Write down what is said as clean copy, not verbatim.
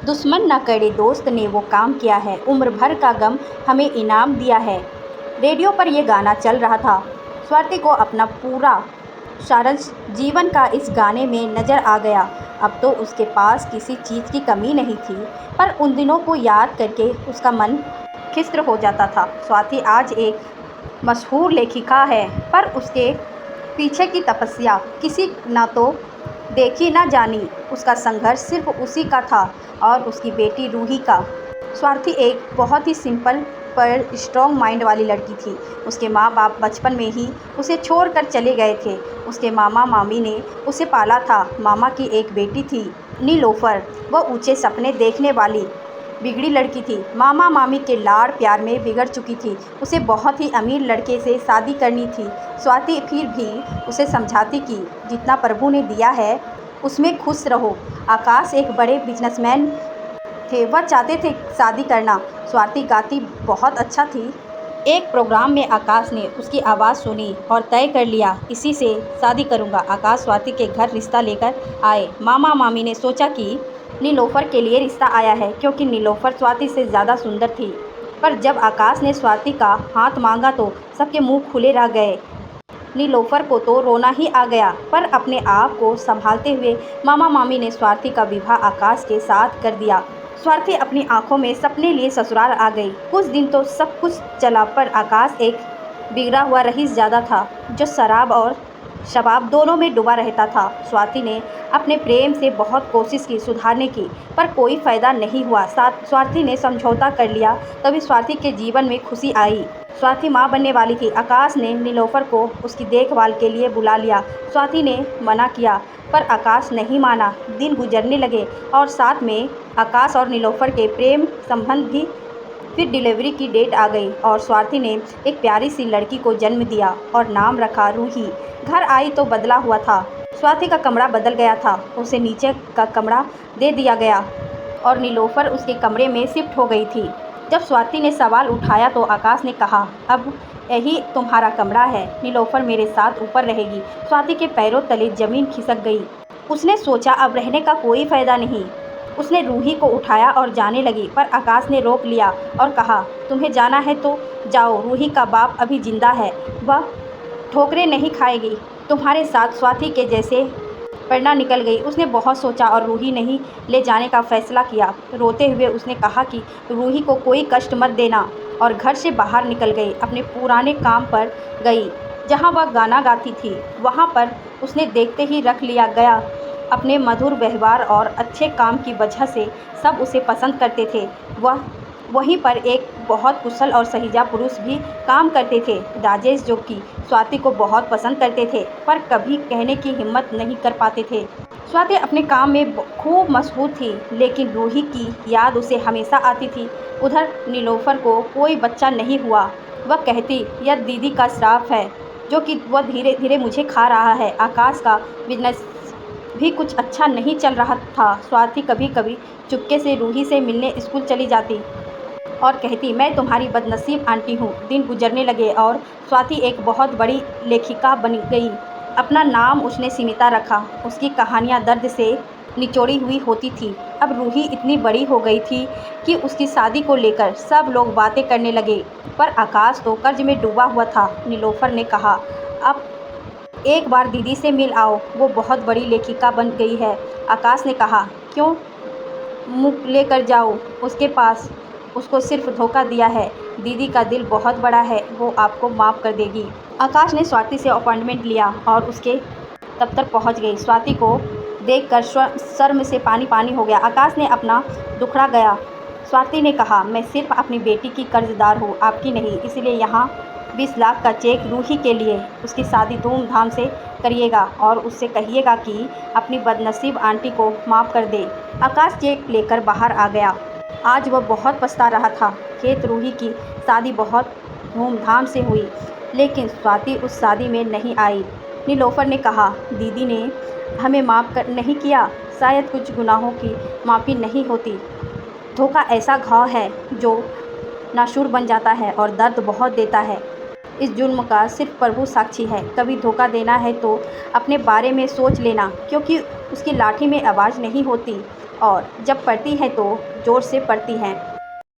दुश्मन न करे दोस्त ने वो काम किया है, उम्र भर का गम हमें इनाम दिया है। रेडियो पर ये गाना चल रहा था। स्वाति को अपना पूरा सारांश जीवन का इस गाने में नज़र आ गया। अब तो उसके पास किसी चीज़ की कमी नहीं थी, पर उन दिनों को याद करके उसका मन खिस्त्र हो जाता था। स्वाति आज एक मशहूर लेखिका है, पर उसके पीछे की तपस्या किसी ना तो देखी ना जानी। उसका संघर्ष सिर्फ उसी का था और उसकी बेटी रूही का। स्वाति एक बहुत ही सिंपल पर स्ट्रॉन्ग माइंड वाली लड़की थी। उसके माँ बाप बचपन में ही उसे छोड़कर चले गए थे। उसके मामा मामी ने उसे पाला था। मामा की एक बेटी थी नीलोफर। वह ऊंचे सपने देखने वाली बिगड़ी लड़की थी। मामा मामी के लाड़ प्यार में बिगड़ चुकी थी। उसे बहुत ही अमीर लड़के से शादी करनी थी। स्वाति फिर भी उसे समझाती कि जितना प्रभु ने दिया है उसमें खुश रहो। आकाश एक बड़े बिजनेसमैन थे, वह चाहते थे शादी करना। स्वाति गाती बहुत अच्छा थी। एक प्रोग्राम में आकाश ने उसकी आवाज़ सुनी और तय कर लिया, इसी से शादी करूंगा। आकाश स्वाति के घर रिश्ता लेकर आए। मामा मामी ने सोचा कि नीलोफर के लिए रिश्ता आया है, क्योंकि नीलोफर स्वाति से ज़्यादा सुंदर थी। पर जब आकाश ने स्वाति का हाथ मांगा तो सबके मुंह खुले रह गए। नीलोफर को तो रोना ही आ गया, पर अपने आप को संभालते हुए मामा मामी ने स्वाति का विवाह आकाश के साथ कर दिया। स्वाति अपनी आंखों में सपने लिए ससुराल आ गई। कुछ दिन तो सब कुछ चला, पर आकाश एक बिगड़ा हुआ रईस ज़्यादा था, जो शराब और शबाब दोनों में डूबा रहता था। स्वाति ने अपने प्रेम से बहुत कोशिश की सुधारने की, पर कोई फ़ायदा नहीं हुआ। स्वाति ने समझौता कर लिया, तभी स्वाति के जीवन में खुशी आई। स्वाति माँ बनने वाली थी। आकाश ने नीलोफर को उसकी देखभाल के लिए बुला लिया। स्वाति ने मना किया, पर आकाश नहीं माना। दिन गुजरने लगे और साथ में आकाश और नीलोफर के प्रेम संबंध भी। फिर डिलीवरी की डेट आ गई और स्वाति ने एक प्यारी सी लड़की को जन्म दिया और नाम रखा रूही। घर आई तो बदला हुआ था। स्वाति का कमरा बदल गया था। उसे नीचे का कमरा दे दिया गया और नीलोफर उसके कमरे में शिफ्ट हो गई थी। जब स्वाति ने सवाल उठाया तो आकाश ने कहा, अब यही तुम्हारा कमरा है, नीलोफर मेरे साथ ऊपर रहेगी। स्वाति के पैरों तले ज़मीन खिसक गई। उसने सोचा अब रहने का कोई फ़ायदा नहीं। उसने रूही को उठाया और जाने लगी, पर आकाश ने रोक लिया और कहा, तुम्हें जाना है तो जाओ, रूही का बाप अभी जिंदा है, वह ठोकरें नहीं खाएगी तुम्हारे साथ। स्वाति के जैसे प्रेरणा निकल गई। उसने बहुत सोचा और रूही नहीं ले जाने का फैसला किया। रोते हुए उसने कहा कि रूही को कोई कष्ट मत देना, और घर से बाहर निकल गई। अपने पुराने काम पर गई जहां वह गाना गाती थी। वहां पर उसने देखते ही रख लिया गया। अपने मधुर व्यवहार और अच्छे काम की वजह से सब उसे पसंद करते थे। वहीं पर एक बहुत कुशल और सहीजा पुरुष भी काम करते थे, राजेश, जो कि स्वाति को बहुत पसंद करते थे, पर कभी कहने की हिम्मत नहीं कर पाते थे। स्वाति अपने काम में खूब मशहूर थी, लेकिन रूही की याद उसे हमेशा आती थी। उधर नीलोफर को कोई बच्चा नहीं हुआ। वह कहती, यह दीदी का श्राप है, जो कि वह धीरे धीरे मुझे खा रहा है। आकाश का बिजनेस भी कुछ अच्छा नहीं चल रहा था। स्वाति कभी कभी चुपके से रूही से मिलने स्कूल चली जाती और कहती, मैं तुम्हारी बदनसीब आंटी हूँ। दिन गुजरने लगे और स्वाति एक बहुत बड़ी लेखिका बन गई। अपना नाम उसने सीमिता रखा। उसकी कहानियाँ दर्द से निचोड़ी हुई होती थी। अब रूही इतनी बड़ी हो गई थी कि उसकी शादी को लेकर सब लोग बातें करने लगे, पर आकाश तो कर्ज में डूबा हुआ था। नीलोफर ने कहा, अब एक बार दीदी से मिल आओ, वो बहुत बड़ी लेखिका बन गई है। आकाश ने कहा, क्यों मुँह लेकर जाओ उसके पास, उसको सिर्फ धोखा दिया है। दीदी का दिल बहुत बड़ा है, वो आपको माफ़ कर देगी। आकाश ने स्वाति से अपॉइंटमेंट लिया और उसके दफ्तर पहुंच गई। स्वाति को देखकर शर्म से पानी पानी हो गया। आकाश ने अपना दुखड़ा गया। स्वाति ने कहा, मैं सिर्फ अपनी बेटी की कर्जदार हूँ, आपकी नहीं, इसलिए यहाँ 20 लाख का चेक रूही के लिए। उसकी शादी धूमधाम से करिएगा और उससे कहिएगा कि अपनी बदनसीब आंटी को माफ़ कर दे। आकाश चेक लेकर बाहर आ गया। आज वह बहुत पछता रहा था। खेत रूही की शादी बहुत धूमधाम से हुई, लेकिन स्वाति उस शादी में नहीं आई। नीलोफर ने कहा, दीदी ने हमें माफ़ नहीं किया। शायद कुछ गुनाहों की माफ़ी नहीं होती। धोखा ऐसा घाव है जो नासूर बन जाता है और दर्द बहुत देता है। इस जुल्म का सिर्फ प्रभु साक्षी है। कभी धोखा देना है तो अपने बारे में सोच लेना, क्योंकि उसकी लाठी में आवाज़ नहीं होती और जब पड़ती है तो ज़ोर से पड़ती है।